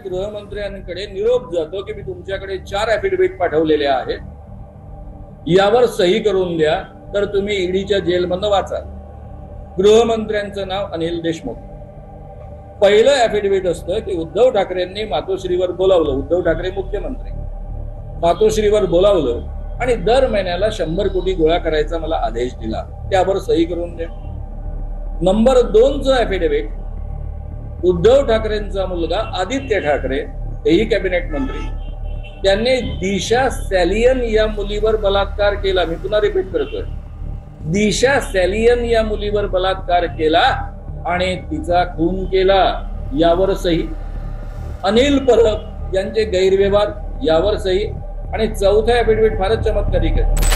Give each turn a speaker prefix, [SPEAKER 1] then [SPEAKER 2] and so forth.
[SPEAKER 1] गृहमंत्र्यांकडे निरोप जातो की मी तुमच्याकडे 4 ॲफिडेव्हिट पाठवलेले आहेत, यावर सही करून द्या, तर तुम्ही ईडीच्या जेलमधनं वाचाल. गृहमंत्र्यांचं नाव अनिल देशमुख. पहिलं ॲफिडेव्हिट असतं की उद्धव ठाकरेंनी मातोश्रीवर बोलावलं, उद्धव ठाकरे मुख्यमंत्री, मातोश्रीवर बोलावलं आणि दर महिन्याला 100 कोटी गोळा करायचा मला आदेश दिला, त्यावर सही करून द्या. नंबर 2चं ॲफिडेव्हिट, उद्धव ठाकरेंचा मुलगा आदित्य ठाकरे, तेही कॅबिनेट मंत्री, त्यांनी दिशा सॅलियन या मुलीवर बलात्कार केला. मी पुन्हा रिपीट करतोय, दिशा सॅलियन या मुलीवर बलात्कार केला आणि तिचा खून केला, यावर सही. अनिल परब यांचे गैरव्यवहार, यावर सही. आणि चौथा ॲफिडेव्हिट फारच चमत्कारिक आहे.